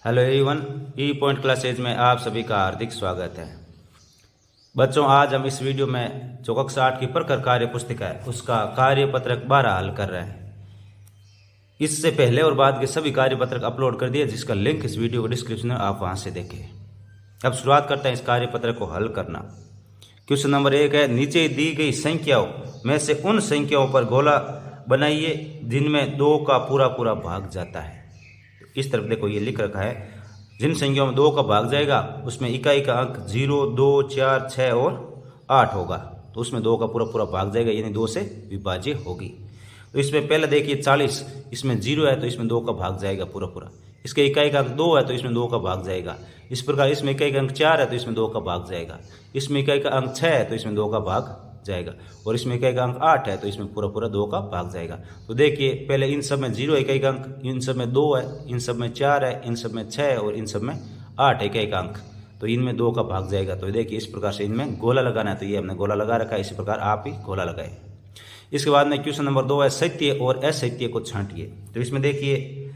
Hello everyone, ई point classes में आप सभी का हार्दिक स्वागत है। बच्चों, आज हम इस वीडियो में जो कक्षा 8 की प्रखर कार्य पुस्तिका है उसका कार्यपत्रक 12 हल कर रहे हैं। इससे पहले और बाद के सभी कार्यपत्रक अपलोड कर दिए, जिसका लिंक इस वीडियो के डिस्क्रिप्शन में आप वहां से देखें। अब शुरुआत करते हैं इस कार्यपत्रक को हल करना। क्वेश्चन नंबर 1 है, नीचे दी गई संख्याओं में से उन संख्याओं पर गोला बनाइए जिनमें 2 का पूरा पूरा भाग जाता है। इस तरफ देखो, ये लिख रखा है, जिन संख्याओं में 2 का भाग जाएगा उसमें इकाई का अंक 0, 2, 4, 6 और 8 होगा, तो उसमें 2 का पूरा पूरा भाग जाएगा, यानी 2 से विभाज्य होगी। तो इसमें पहले देखिए 40, इसमें 0 है तो इसमें 2 का भाग जाएगा पूरा पूरा। इसके इकाई का अंक 2 है तो इसमें 2 का भाग जाएगा। इस प्रकार इसमें इकाई का अंक 4 है तो इसमें 2 का भाग जाएगा। इसमें इकाई का अंक 6 है तो इसमें 2 का भाग जाएगा, और इसमें इकाई का अंक 8 है तो इसमें पूरा पूरा 2 का भाग जाएगा। तो देखिए, पहले इन सब में 0 इकाई का अंक, इन सब में 2 है, इन सब में 4 है, इन सब में 6 है और इन सब में 8 इकाई का अंक, तो इनमें 2 का भाग जाएगा। तो देखिए, इस प्रकार से इनमें गोला लगाना है, तो ये हमने गोला लगा रखा है। इसी प्रकार आप ही गोला लगाए। इसके बाद में क्वेश्चन नंबर 2 है, सत्य और असत्य को छांटिए। तो इसमें देखिए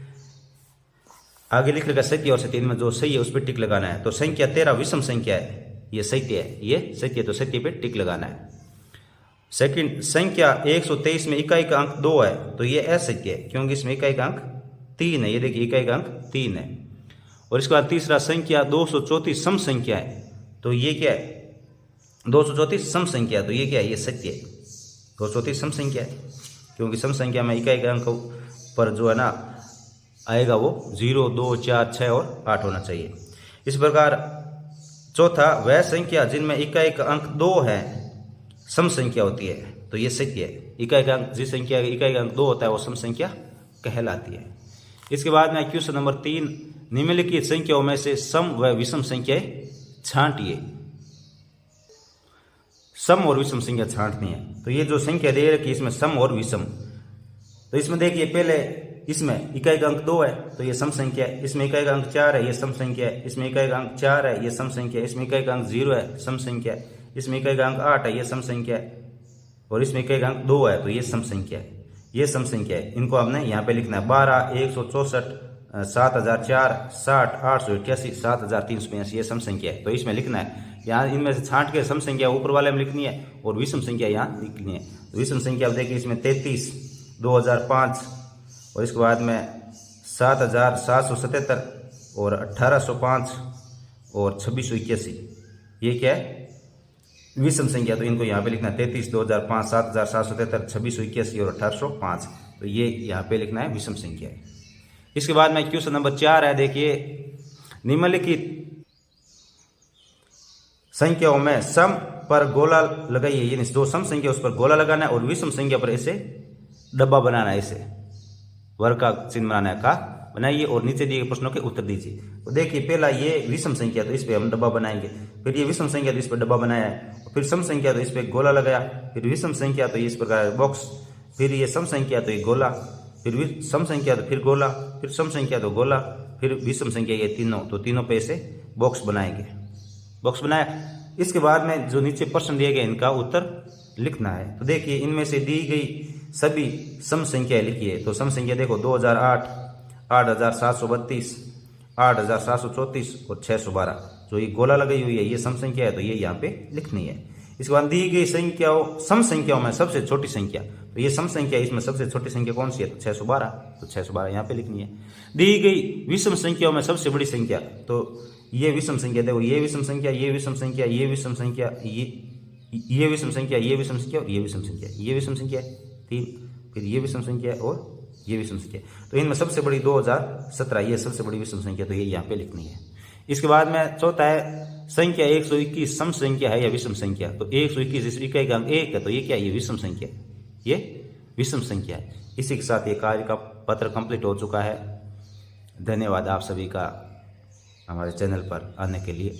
आगे लिख रखा सत्य और सत्य, इनमें जो सही है उस पर टिक लगाना है। तो संख्या 13 विषम संख्या है, ये सत्य है, ये सत्य, तो सत्य पे टिक लगाना है। सेकंड, संख्या 123 में इकाई का अंक 2 है तो ये असत्य है, क्योंकि इसमें इकाई का अंक 3 है। ये देखिए, इकाई का अंक 3 है। और इसके बाद तीसरा, संख्या 234 सम संख्या है, तो ये क्या है, 234 सम संख्या, तो ये क्या है, ये सत्य है। 234 सम संख्या है, क्योंकि सम संख्या में इकाई का अंक पर जो है ना आएगा वो 0, 2, 4, 6 और 8 होना चाहिए। इस प्रकार चौथा, वह संख्या जिनमें इकाई का अंक 2 है सम संख्या होती है, तो ये सत्य है। इकाई का अंक, जिस संख्या का इकाई का अंक 2 होता है वो सम संख्या कहलाती है। इसके बाद में क्वेश्चन नंबर 3, निम्नलिखित संख्याओं में से सम व विषम संख्याएं छांटिए। सम और विषम संख्या छांटनी है। तो ये जो संख्या दे रखी है इसमें सम और विषम, तो इसमें देखिए पहले इसमें इकाई का अंक 2 है तो ये सम संख्या है। इसमें इकाई का अंक 4 है, ये सम संख्या है। इसमें इकाई का अंक 4 है, ये सम संख्या है। इसमें इकाई का अंक 0 है, सम संख्या है। इसमें इकाई का अंक 8 है, ये सम संख्या है। और इसमें इकाई का अंक 2 है तो ये सम संख्या है, ये सम संख्या है। इनको हमने यहाँ पे लिखना है। 12, 164, 7004, 60, 888, 7382, ये सम संख्या है, तो इसमें लिखना है। यहाँ इनमें से छांट के सम संख्या ऊपर वाले में लिखनी है और विषम संख्या यहाँ लिखनी है। तो विषम संख्या देखिए, इसमें 33, 2005 और इसके बाद में 7777 और 1805 और 2681, ये क्या है, विषम संख्या। तो इनको यहाँ पे लिखना है 33, 2005, 7777, 2681 और 1805, तो ये यहाँ पे लिखना है विषम संख्या है। इसके बाद में क्वेश्चन नंबर 4 है, देखिए, निम्नलिखित संख्याओं में सम पर गोला लगाइए, यानी जो सम संख्या उस पर गोला लगाना है और विषम संख्या पर ऐसे डब्बा बनाना है, ऐसे वर्ग का चिन्ह बनाना है, का बनाइए और नीचे दिए गए प्रश्नों के उत्तर दीजिए। तो देखिए, पहला ये विषम संख्या, तो इस पे हम डब्बा बनाएंगे। फिर ये विषम संख्या, तो इस पर डब्बा बनाया है। फिर सम संख्या, तो इस पे गोला लगाया। फिर विषम संख्या, तो इस प्रकार बॉक्स। फिर ये सम संख्या, तो ये गोला। फिर सम संख्या, तो फिर गोला। फिर सम संख्या, तो गोला। फिर विषम संख्या, ये तीनों, तो तीनों पे ऐसे बॉक्स बनाएंगे। बॉक्स बनाया। इसके बाद में जो नीचे प्रश्न दिए गए इनका उत्तर लिखना है। तो देखिए, इनमें से दी गई सभी सम संख्या लिखिए। तो सम संख्या देखो, 2008, 8732, 8734 और 612, जो ये गोला लगाई हुई है ये सम संख्या है, तो ये यहाँ पे लिखनी है। इसके बाद दी गई संख्याओं, सम संख्याओं में सबसे छोटी संख्या, तो ये सम संख्या, इसमें सबसे छोटी संख्या कौन सी है, तो 612, तो 612 यहाँ पे लिखनी है। दी गई विषम संख्याओं में सबसे बड़ी संख्या, तो ये विषम संख्या देखो, ये विषम संख्या, ये विषम संख्या, ये विषम संख्या, ये विषम संख्या, ये विषम संख्या और ये विषम संख्या, ये विषम संख्या 3, फिर ये विषम संख्या और ये विषम संख्या। तो इनमें सबसे बड़ी 2017, ये सबसे बड़ी विषम संख्या, तो ये यहाँ पे लिखनी है। इसके बाद में चौथा है, संख्या 121 सम संख्या है या विषम संख्या। तो 121 इस इकाई का अंक 1 है, तो ये क्या है, ये विषम संख्या, ये विषम संख्या है। इसी के साथ ये कार्य का पत्र कंप्लीट हो चुका है। धन्यवाद आप सभी का हमारे चैनल पर आने के लिए।